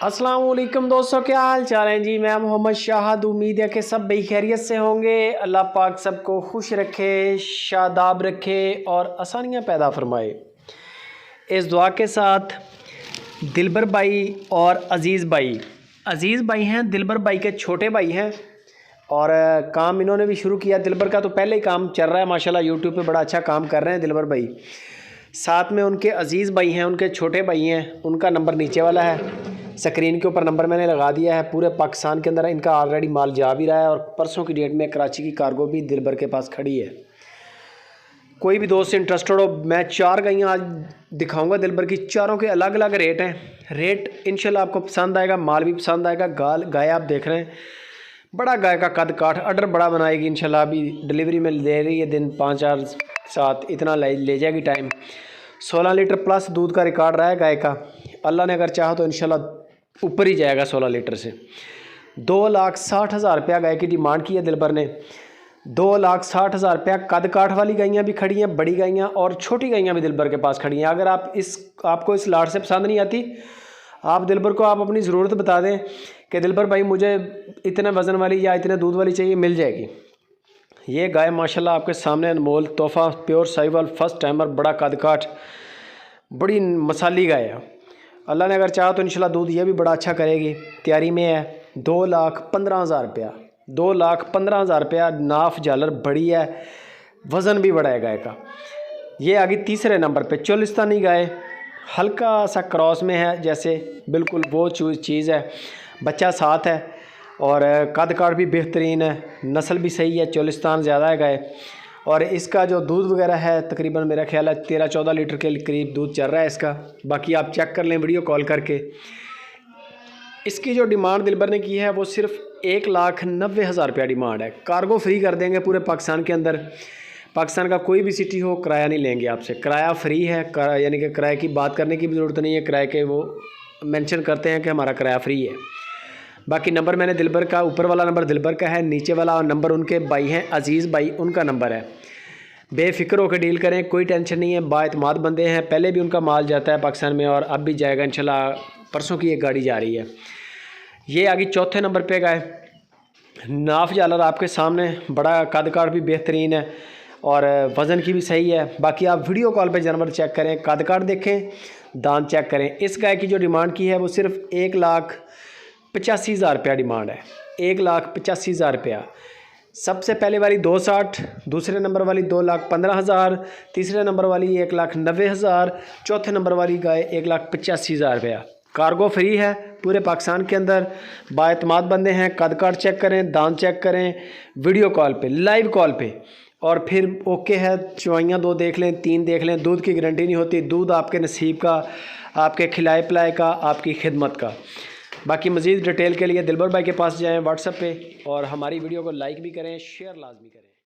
अस्सलाम वालेकुम दोस्तों, क्या हाल चाल है जी। मैं मोहम्मद शाहद, उम्मीद है कि सब खैरियत से होंगे। अल्लाह पाक सबको खुश रखे, शादाब रखे और आसानियाँ पैदा फरमाए। इस दुआ के साथ दिलबर भाई और अज़ीज़ भाई हैं, दिलबर भाई के छोटे भाई हैं और काम इन्होंने भी शुरू किया। दिलबर का तो पहले ही काम चल रहा है माशाल्लाह, यूट्यूब पे बड़ा अच्छा काम कर रहे हैं दिलबर भाई। साथ में उनके अज़ीज़ भाई हैं, उनके छोटे भाई हैं, उनका नंबर नीचे वाला है, स्क्रीन के ऊपर नंबर मैंने लगा दिया है। पूरे पाकिस्तान के अंदर इनका ऑलरेडी माल जा भी रहा है और परसों की डेट में कराची की कार्गो भी दिलबर के पास खड़ी है। कोई भी दोस्त इंटरेस्टेड हो, मैं 4 गायें आज दिखाऊंगा दिलबर की। चारों के अलग अलग रेट हैं। रेट इंशाल्लाह आपको पसंद आएगा, माल भी पसंद आएगा। गाय आप देख रहे हैं, बड़ा गाय का कद काठ अडर बड़ा बनाएगी इंशाल्लाह। अभी डिलीवरी में ले रही है, दिन 5-4-7 इतना ले जाएगी टाइम। 16 लीटर प्लस दूध का रिकॉर्ड रहा है गाय का। अल्लाह ने अगर चाहा तो इंशाल्लाह ऊपर ही जाएगा 16 लीटर से। 2,60,000 रुपया गाय की डिमांड की है दिलबर ने। 2,60,000 रुपया। कद काठ वाली गायें भी खड़ी हैं, बड़ी गायें और छोटी गायें भी दिलबर के पास खड़ी हैं। अगर आपको इस लाट से पसंद नहीं आती, आप दिलबर को आप अपनी ज़रूरत बता दें कि दिलबर भाई मुझे इतने वज़न वाली या इतने दूध वाली चाहिए, मिल जाएगी। ये गाय माशाल्लाह आपके सामने अनमोल तोहफ़ा, प्योर साहिवाल, फर्स्ट टाइमर, बड़ा कद काठ, बड़ी मसाली गाय है। अल्लाह ने अगर चाहा तो इंशाल्लाह दूध ये भी बड़ा अच्छा करेगी। तैयारी में है। 2,15,000 रुपया। 2,15,000 रुपया। नाफ झालर बड़ी है, वज़न भी बड़ा है गाय का। ये आगे तीसरे नंबर पे चोलिस्तानी गाय, हल्का सा क्रॉस में है, जैसे बिल्कुल वो चीज़ है। बच्चा साथ है और कद काठ भी बेहतरीन है, नस्ल भी सही है, चोलिस्तान ज़्यादा है गाय। और इसका जो दूध वगैरह है तकरीबन मेरा ख्याल है 13-14 लीटर के करीब दूध चल रहा है इसका। बाकी आप चेक कर लें वीडियो कॉल करके। इसकी जो डिमांड दिलबर ने की है वो सिर्फ 1,90,000 रुपया डिमांड है। कार्गो फ्री कर देंगे पूरे पाकिस्तान के अंदर। पाकिस्तान का कोई भी सिटी हो, किराया नहीं लेंगे आपसे, किराया फ्री है। यानी कि किराए की बात करने की भी ज़रूरत नहीं है। किराए के वो मेंशन करते हैं कि हमारा किराया फ्री है। बाकी नंबर मैंने दिलबर का, ऊपर वाला नंबर दिलबर का है, नीचे वाला नंबर उनके भाई हैं अज़ीज़ भाई, उनका नंबर है। बेफ़िक्र होकर डील करें, कोई टेंशन नहीं है। बाएतमाद बंदे हैं, पहले भी उनका माल जाता है पाकिस्तान में और अब भी जाएगा इंशाल्लाह। परसों की एक गाड़ी जा रही है। ये आगे चौथे नंबर पे गाय, नाफ झालर आपके सामने, बड़ा कद काठ भी बेहतरीन है और वज़न की भी सही है। बाकी आप वीडियो कॉल पे जानवर चेक करें, कद काठ देखें, दांत चेक करें। इस गाय की जो डिमांड की है वो सिर्फ 1,85,000 रुपया डिमांड है। 1,85,000 रुपया। सबसे पहले वाली 2,60,000, दूसरे नंबर वाली 2,15,000, तीसरे नंबर वाली 1,90,000, चौथे नंबर वाली गाय 1,85,000 रुपया। कार्गो फ्री है पूरे पाकिस्तान के अंदर। बाएतमाद बंदे हैं। कद काठ चेक करें, दांत चेक करें, वीडियो कॉल पे, लाइव कॉल पे, और फिर ओके है। चुवाइयाँ 2 देख लें, 3 देख लें। दूध की गारंटी नहीं होती, दूध आपके नसीब का, आपके खिलाए पिलाए का, आपकी खिदमत का। बाकी मज़ीद डिटेल के लिए दिलबर भाई के पास जाएं व्हाट्सएप पे और हमारी वीडियो को लाइक भी करें, शेयर लाजमी करें।